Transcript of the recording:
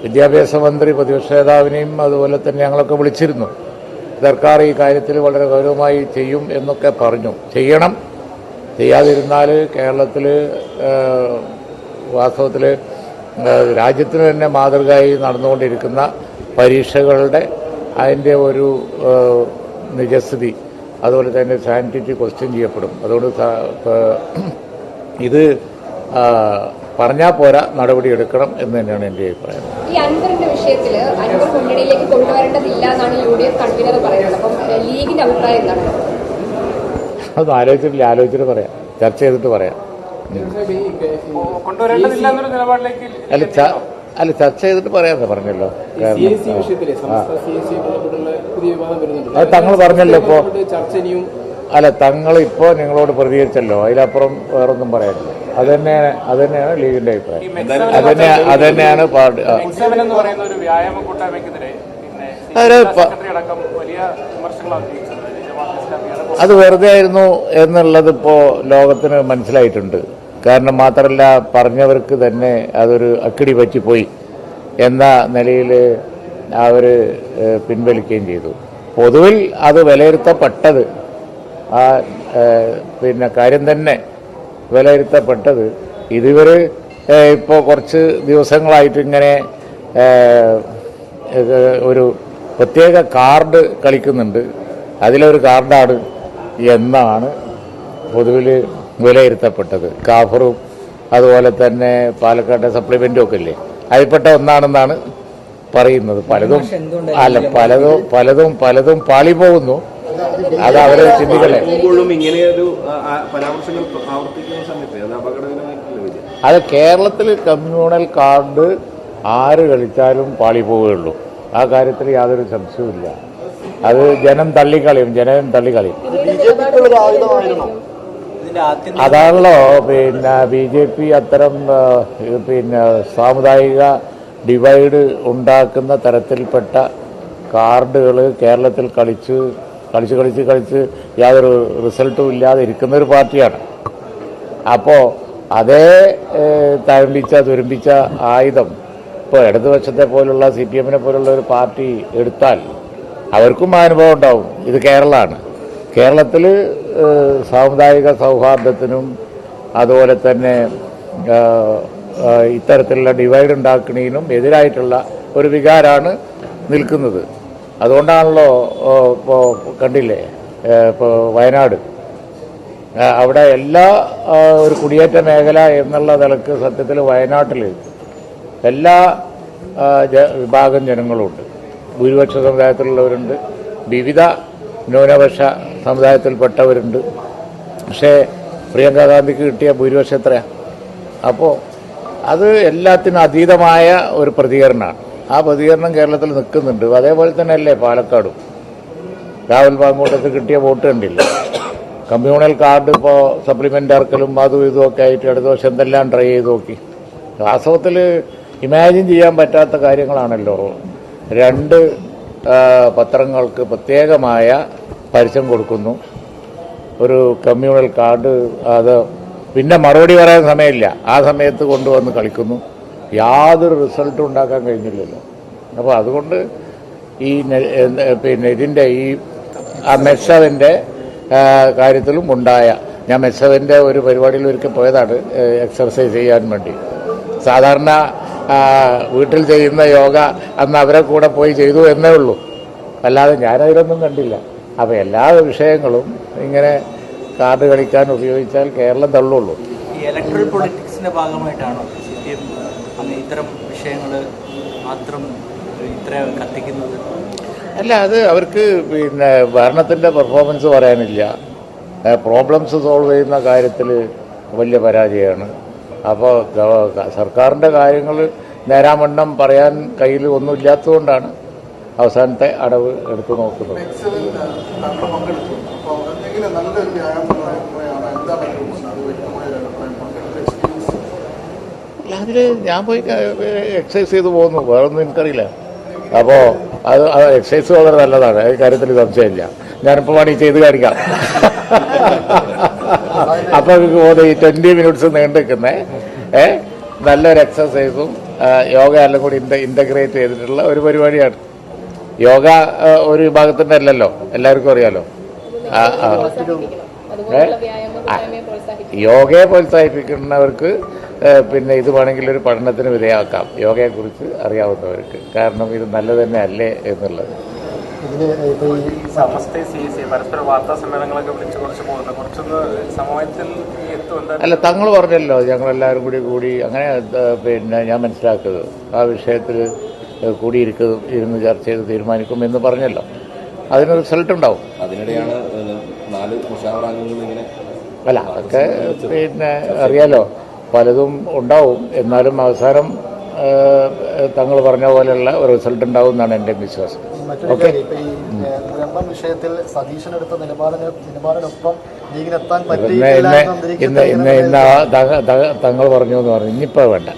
വിദ്യാഭ്യാസ മന്ത്രി പ്രതിപക്ഷ നേതാവിനെയും അതുപോലെ തന്നെ ഞങ്ങളൊക്കെ വിളിച്ചിരുന്നു. സർക്കാർ ഈ കാര്യത്തിൽ വളരെ ഗൗരവമായി ചെയ്യും എന്നൊക്കെ പറഞ്ഞു. ചെയ്യണം. ചെയ്യാതിരുന്നാൽ കേരളത്തിൽ വാസ്തവത്തിൽ രാജ്യത്തിന് തന്നെ മാതൃകയായി നടന്നുകൊണ്ടിരിക്കുന്ന പരീക്ഷകളുടെ അതിൻ്റെ ഒരു നിജസ്ഥിതി അതുപോലെ തന്നെ സാനിറ്റിറ്റി ക്വസ്റ്റ്യൻ ചെയ്യപ്പെടും. അതുകൊണ്ട് ഇത് പറഞ്ഞാൽ പോരാ, നടപടി എടുക്കണം എന്ന് തന്നെയാണ് എൻ്റെ അഭിപ്രായം. ഈ അൻവറിന്റെ വിഷയത്തിൽ അൻവർ മുന്നണിയിലേക്ക് കൊണ്ടുവരേണ്ടതില്ല എന്നാണ് UDF കൺവീനർ പറയുന്നത്. അപ്പം ലീഗിന്റെ അഭിപ്രായം എന്താണ്? അത് ആലോചിച്ചിട്ട് പറയാം, ചർച്ച ചെയ്തിട്ട് പറയാം. അല്ല ചർച്ച ചെയ്തിട്ട് പറയാതെ പറഞ്ഞല്ലോ. അത് തങ്ങൾ പറഞ്ഞല്ലോ ഇപ്പോൾ. അല്ല തങ്ങൾ ഇപ്പോൾ നിങ്ങളോട് പ്രതികരിച്ചല്ലോ, അതിലപ്പുറം വേറൊന്നും പറയാനില്ല. അത് തന്നെയാണ് ലീഗിന്റെ അഭിപ്രായം. അത് തന്നെയാണ് പാർട്ടി. അത് വെറുതെ ആയിരുന്നു എന്നുള്ളത് ഇപ്പോൾ ലോകത്തിന് മനസ്സിലായിട്ടുണ്ട്. കാരണം മാത്രമല്ല, പറഞ്ഞവർക്ക് തന്നെ അതൊരു അക്കിടി പറ്റിപ്പോയി എന്ന നിലയിൽ അവർ പിൻവലിക്കുകയും ചെയ്തു. പൊതുവിൽ അത് വിലയിരുത്തപ്പെട്ടത് കാര്യം തന്നെ വിലയിരുത്തപ്പെട്ടത് ഇതുവരെ ഇപ്പോൾ കുറച്ച് ദിവസങ്ങളായിട്ട് ഇങ്ങനെ ഒരു പ്രത്യേക കാർഡ് കളിക്കുന്നുണ്ട്, അതിലൊരു കാർഡാണ് എന്നാണ് പൊതുവിൽ വിലയിരുത്തപ്പെട്ടത്. കാഫറും അതുപോലെ തന്നെ പാലക്കാട്ടെ സപ്ലിമെന്റും ഒക്കെ ഇല്ലേ, അതിൽപ്പെട്ട ഒന്നാണെന്നാണ് പറയുന്നത്. പലതും പാളി പോകുന്നു. അത് അവരെ ചിന്തിക്കല്ലേ. അത് കേരളത്തിൽ കമ്മ്യൂണൽ കാർഡ് ആര് കളിച്ചാലും പാളി പോവുകയുള്ളൂ. ആ കാര്യത്തിൽ യാതൊരു സംശയവുമില്ല. അത് ജനം തള്ളിക്കളയും. അതാണല്ലോ BJP അത്തരം സാമുദായിക ഡിവൈഡ് ഉണ്ടാക്കുന്ന തരത്തിൽപ്പെട്ട കാർഡുകൾ കേരളത്തിൽ കളിച്ച് യാതൊരു റിസൾട്ടും ഇല്ലാതെ ഇരിക്കുന്ന ഒരു പാർട്ടിയാണ്. അപ്പോൾ അതേ തുരുമ്പിച്ച ആയുധം ഇപ്പോൾ ഇടതുപക്ഷത്തെ പോലുള്ള CPM-നെ പോലുള്ള ഒരു പാർട്ടി എടുത്താൽ അവർക്കും അനുഭവം ഉണ്ടാവും. ഇത് കേരളമാണ്. കേരളത്തിൽ സാമുദായിക സൗഹാർദ്ദത്തിനും അതുപോലെ തന്നെ ഇത്തരത്തിലുള്ള ഡിവൈഡ് ഉണ്ടാക്കുന്നതിനും എതിരായിട്ടുള്ള ഒരു വികാരമാണ് നിൽക്കുന്നത്. അതുകൊണ്ടാണല്ലോ ഇപ്പോൾ കണ്ടില്ലേ, ഇപ്പോൾ വയനാട് അവിടെ എല്ലാ ഒരു കുടിയേറ്റ മേഖല എന്നുള്ള നിലക്ക് സത്യത്തിൽ വയനാട്ടിൽ എല്ലാ വിഭാഗം ജനങ്ങളുമുണ്ട്. ഭൂരിപക്ഷ സമുദായത്തിലുള്ളവരുണ്ട്, വിവിധ ന്യൂനപക്ഷ സമുദായത്തിൽപ്പെട്ടവരുണ്ട്. പക്ഷേ പ്രിയങ്ക ഗാന്ധിക്ക് കിട്ടിയ ഭൂരിപക്ഷം എത്രയാണ്? അപ്പോൾ അത് എല്ലാത്തിനും അതീതമായ ഒരു പ്രതികരണമാണ്. ആ പ്രതികരണം കേരളത്തിൽ നിൽക്കുന്നുണ്ട്. അതേപോലെ തന്നെ അല്ലേ പാലക്കാടും. രാഹുൽ മാങ്കൂട്ടത്തിൽ കിട്ടിയ വോട്ട് കണ്ടില്ല. കമ്മ്യൂണൽ കാർഡ് ഇപ്പോൾ സപ്ലിമെൻ്റ് ഇറക്കലും അതും ഇതുമൊക്കെ ആയിട്ട് അടുത്ത വർഷം എന്തെല്ലാം ട്രൈ ചെയ്ത് നോക്കി. വാസ്തവത്തിൽ ഇമാജിൻ ചെയ്യാൻ പറ്റാത്ത കാര്യങ്ങളാണല്ലോ. 2 പത്രങ്ങൾക്ക് പ്രത്യേകമായ പരസ്യം കൊടുക്കുന്നു, ഒരു കമ്മ്യൂണൽ കാർഡ്, അത് പിന്നെ മറുപടി പറയാൻ സമയമില്ല, ആ സമയത്ത് കൊണ്ടുവന്ന് കളിക്കുന്നു. യാതൊരു റിസൾട്ടും ഉണ്ടാക്കാൻ കഴിഞ്ഞില്ലല്ലോ. അപ്പോൾ അതുകൊണ്ട് ഈ ഇതിൻ്റെ ഈ മെസ്സവിൻ്റെ കാര്യത്തിലും ഞാൻ മെസ്സവിൻ്റെ ഒരു പരിപാടിയിൽ ഒരിക്കൽ പോയതാണ് എക്സർസൈസ് ചെയ്യാൻ വേണ്ടി. സാധാരണ വീട്ടിൽ ചെയ്യുന്ന യോഗ അന്ന് അവരെ കൂടെ പോയി ചെയ്തു എന്നേ ഉള്ളൂ, അല്ലാതെ ഞാനതിലൊന്നും കണ്ടില്ല. അപ്പോൾ എല്ലാ വിഷയങ്ങളും ഇങ്ങനെ കാർഡ് കളിക്കാൻ ഉപയോഗിച്ചാൽ കേരളം തള്ളുള്ളൂ. ഈ ഇലക്ട്രൽ പൊളിറ്റിക്സിന്റെ ഭാഗമായിട്ടാണോ CPM ഇത്തരം വിഷയങ്ങൾ മാത്രം ഇത്ര കത്തിക്കുന്നത്? അല്ല, അത് അവർക്ക് ഭരണത്തിൻ്റെ പെർഫോമൻസ് പറയാനില്ല, പ്രോബ്ലംസ് സോൾവ് ചെയ്യുന്ന കാര്യത്തിൽ വലിയ പരാജയമാണ്. അപ്പോൾ സർക്കാരിൻ്റെ കാര്യങ്ങൾ നേരാവണ്ണം പറയാൻ കയ്യിൽ ഒന്നുമില്ലാത്തതുകൊണ്ടാണ് അവസാനത്തെ അടവ് എടുത്തു നോക്കുന്നത്. അതിൽ ഞാൻ പോയി എക്സസൈസ് ചെയ്ത് പോകുന്നു, വേറൊന്നും എനിക്കറിയില്ല. അപ്പോൾ അത് എക്സസൈസ് വളരെ നല്ലതാണ്, ഈ കാര്യത്തിൽ സംശയമില്ല. ഞാനിപ്പോൾ വേണമെങ്കിൽ ചെയ്ത് കാണിക്കാം. അപ്പോൾ എനിക്ക് പോകുന്നത് ഈ 20 മിനിറ്റ്സ് നീണ്ടു നിൽക്കുന്നേ നല്ലൊരു എക്സസൈസും യോഗ എല്ലാം കൂടി ഇൻ്റഗ്രേറ്റ് ചെയ്തിട്ടുള്ള ഒരു പരിപാടിയാണ്. യോഗ ഒരു വിഭാഗത്തിൻ്റെ അല്ലല്ലോ, എല്ലാവർക്കും അറിയാലോ. യോഗയെ പ്രോത്സാഹിപ്പിക്കുന്നവർക്ക് പിന്നെ ഇത് വേണമെങ്കിൽ ഒരു പഠനത്തിന് വിധേയമാക്കാം, യോഗയെക്കുറിച്ച് അറിയാവുന്നവർക്ക്. കാരണം ഇത് നല്ലത് തന്നെ അല്ലേ എന്നുള്ളത്. പരസ്പര വാർത്താ സമ്മേളനങ്ങളൊക്കെ വിളിച്ച് കുറച്ചൊന്ന് സമവായത്തിൽ അല്ല, തങ്ങൾ പറഞ്ഞല്ലോ ഞങ്ങളെല്ലാവരും കൂടി അങ്ങനെ പിന്നെ ഞാൻ മനസ്സിലാക്കുന്നത് ആ വിഷയത്തിൽ ഇരുന്ന് ചർച്ച ചെയ്ത് തീരുമാനിക്കും എന്ന് പറഞ്ഞല്ലോ. അതിന് റിസൾട്ട് ഉണ്ടാവും. അതിനിടെയാണ് 4 മുഷാവറാംഗങ്ങൾ ഇങ്ങനെ അല്ല, അതൊക്കെ പിന്നെ അറിയാലോ, പലതും ഉണ്ടാവും. എന്നാലും അവസാനം തങ്ങൾ പറഞ്ഞ പോലെയുള്ള ഒരു റിസൾട്ട് ഉണ്ടാവും എന്നാണ് എൻ്റെ വിശ്വാസം. ഓക്കെ. വിഷയത്തിൽ സതീശനെടുത്ത നിലപാടിനൊപ്പം ഇന്ന് തങ്ങൾ പറഞ്ഞു എന്ന് പറഞ്ഞു. ഇനിയിപ്പോൾ വേണ്ട.